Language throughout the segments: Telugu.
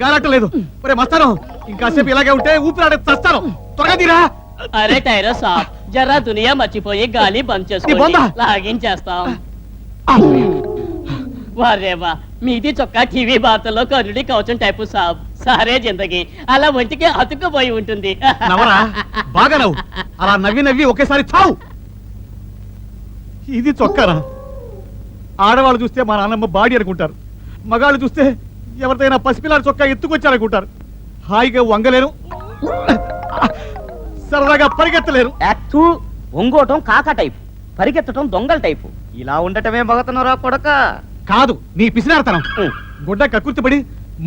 గాలట్టలేదు. ఒరే మస్తాను, ఇంకాసేపు ఇలాగే ఉంటే ఊపిరాడే చస్తాను. త్వరగా తీరా. అరే టైరో సాబ్, జరా దునియా మర్చిపోయి గాలి బంద్ చేసుకొని లాగించేస్తాం. వారేవా, మీది చొక్కా టీవీ వార్తల్లో కరుడి కవచం టైపు సాబ్. సారే జిందగీ అలా ఒంటికి అతుక్కుపోయి ఉంటుంది. నవరా, బాగా నవ్వు. అలా నవ్వి నవ్వి ఒకేసారి చావు. ఇది చొక్కారా? ఆడవాళ్ళు చూస్తే మా నాన్నమ్మ బాడీ అనుకుంటారు, మగాళ్ళు చూస్తే ఎవరిదైనా పసిపిల్లాడి చొక్కా ఎత్తుకొచ్చారనుకుంటారు. హాయిగా వంగలేరు, సరదాగా పరిగెత్తలేరు. ఒంగోటం కాకా టైపు, పరిగెత్తటం దొంగల టైపు. ఇలా ఉండటమే మగతనరా కొడక. కాదు నీ పిసినార్తనం. గుడ్డ కక్కుర్తిపడి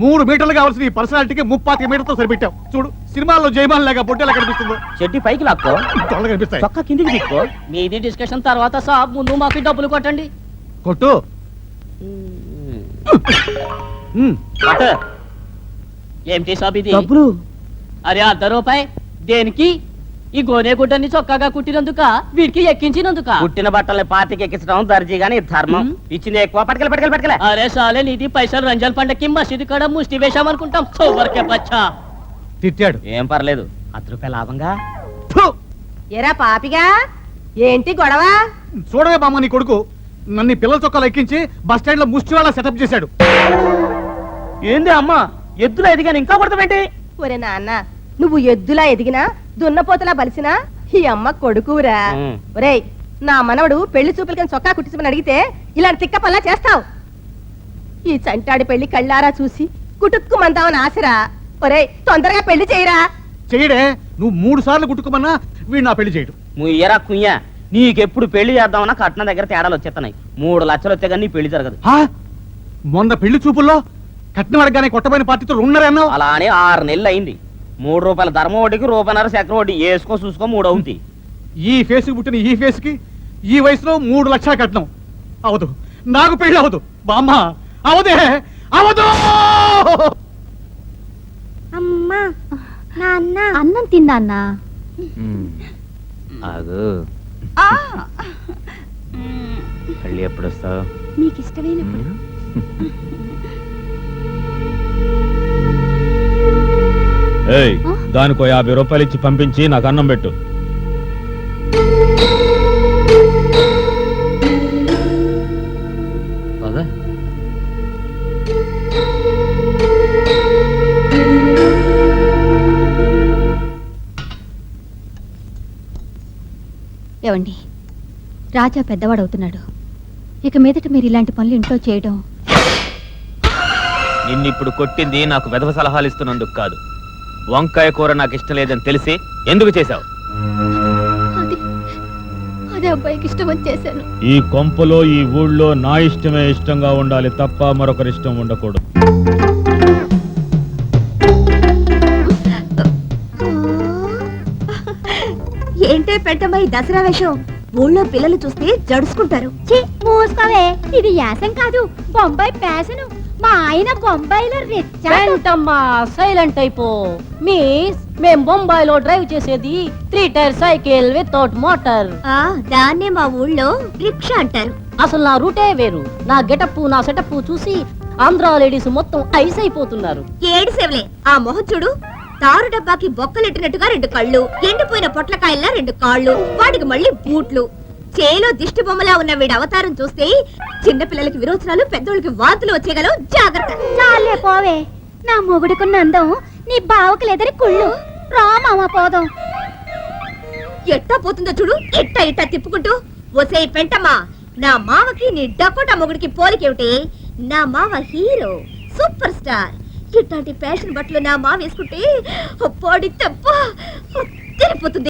3 మీటర్లు కావాల్సిన ఈ పర్సనాలిటీకి 35 మీటర్తో సరిపెట్టావు. చూడు, సినిమాల్లో జయమాన్ లాగా బొట్టెలా కనిపిస్తుందో. చెడ్డి పైకి లాక్కో, కనిపిస్తాయి. చొక్కా కిందికి దిక్కో. మీది డిస్కషన్ తర్వాత సాబ్, ముందు మాకు డబ్బులు కొట్టండి. కొట్టు. ఏమిటి సాబ్ ఇది? డబ్బులు. అరే ₹1 దేనికి? ఈ గోనె గుడ్డని చొక్కాగా కుట్టినందుక, వీడికి ఎక్కించినందుక? పుట్టిన బట్టల్ని పార్టీకి ఎక్కించడం దర్జీగాని ధర్మం. ఇచ్చింది ఎక్కువ. పట్టుకెళ్ళి. అరే సాలే, నీది పైసలు రంజాన్ పండక్కి మసీదు కాడ ముష్టి వేశామనుకుంటాం. సోవర్కే పచ్చా. తిట్టాడు. ఏం పర్లేదు, ₹10 లాభంగా. ఎరా పాపిగా, ఏంటి గొడవ? చూడవే బామ్మ, నీ కొడుకు నన్ను పిల్లల చొక్కాలు ఎక్కించి బస్ స్టాండ్ లో ముష్టి వాళ్ళ సెటప్ చేశాడు. ఏంది అమ్మా, ఎద్దులో ఎదిగాను ఇంకా కొడతావేంటి? ఒరే నాన్న, నువ్వు ఎద్దులా ఎదిగినా దున్నపోతలా బలిసినా ఈ అమ్మ కొడుకురా. ఒరేయ్, నా మనవడు పెళ్లి చూపులకని చొక్కా కుట్టించమని అడిగితే ఇలాంటి తిక్క పల్లా చేస్తావు. ఈ చంటాడి పెళ్లి కళ్ళారా చూసి కుటుక్కు మందామని ఆశరా. ఒరేయ్, తొందరగా పెళ్లి చేయరా. చేయడే, నువ్వు 3 సార్లు కుట్టుకోమన్నా వీడు నా పెళ్లి చేయడు. ముయ్యరా కుయ్యా, నీకెప్పుడు పెళ్లి చేద్దామన్నా కట్నం దగ్గర తేడాలు వచ్చేస్తున్నాయి. 3 లక్షలు వచ్చే కానీ నీ పెళ్లి జరగదు. మొన్న పెళ్లి చూపుల్లో కట్నం అడగానే కొట్టబోయిన పార్టీతో 2.5 అన్నావు. అలా అని 6 నెలలు అయింది. ₹3 ధర్మ వడ్డీకి ₹1.5 చక్ర వడ్డీ వేసుకో చూసుకో 3 అవుతుంది. ఈ ఫేస్ పుట్టిన ఈ ఫేస్ కి ఈ వయసులో 3 లక్షల కట్నం అవదు. నాకు పెళ్లి అవదు బామ్మ, అవదే అవదు. అమ్మా, నాన్న అన్నం తిన్నా. మళ్ళీ ఎప్పుడు వస్తావు? నీకు ఇష్టమైనప్పుడు. దానికో ₹50 ఇచ్చి పంపించి నాకు అన్నం పెట్టు. ఏవండి, రాజా పెద్దవాడవుతున్నాడు. ఇక మీదట మీరు ఇలాంటి పనులు ఇంట్లో చేయడం. నిన్నిప్పుడు కొట్టింది నాకు వెధవ సలహాలు ఇస్తున్నందుకు కాదు. వంకాయ కూర నాకు ఇష్టం లేదని తెలిసి ఎందుకు చేశావు? అదే అబ్బాయికి ఇష్టమని చేశాను. ఈ కొంపలో ఈ ఊళ్ళో నా ఇష్టమే ఇష్టంగా ఉండాలి తప్ప మరొకరి ఇష్టం ఉండకూడదు. ఏంటే పెట్టమ్మా ఈ దసరా వేషం? ఊళ్ళో పిల్లలు చూస్తే జడుచుకుంటారు. మూసుకోవే, ఇది యాసం కాదు, బొంబాయి ప్యాసను. మా ఆయన బొంబాయిలో ఏంటమ్మా సైలెంట్ అయిపో. మిస్, మేం బొంబాయిలో డ్రైవ్ చేసేది 3 టైర్ సైకిల్ వితౌట్ మోటార్. దాన్నే మా ఊళ్ళో రిక్షా అంటారు. అసలు నా రూటే వేరు. నా గెటప్, నా సెటప్ చూసి ఆంధ్రా లేడీస్ మొత్తం ఐస్ అయిపోతున్నారు. ఏడిసేవలే, ఆ మొహం చూడు. తారు డబ్బాకి బొక్కలెట్టినట్టుగా 2 కళ్ళు, ఎండిపోయిన పొట్లకాయల్లా 2 కాళ్ళు, వాటికి మళ్ళీ బూట్లు. చేలో దిష్టి బొమ్మలా ఉన్న వీడి అవతారం చూస్తే చిన్న పిల్లలకి విరోచనాలు, పెద్దోళ్ళకి వాంతులు వచ్చేగలవు. జాగ్రత్త. చాలే పోవే, నా మొగుడికున్న అందం నీ బావకి లేదని కుళ్ళు. రా మామ పోదాం. ఎట్టా పోతుందో చూడు, ఇట్టా తిప్పుకుంటూ. ఒసే పెంటమ్మా, నా మావకి నీ డకోటా మొగుడికి పోలికేమిటి? నా మావ హీరో, సూపర్ స్టార్. ఇట్లాంటి ఫ్యాషన్ బట్టలు నా మావ వేసుకుంటే పొడి తప్ప తిరిగిపోతుంది.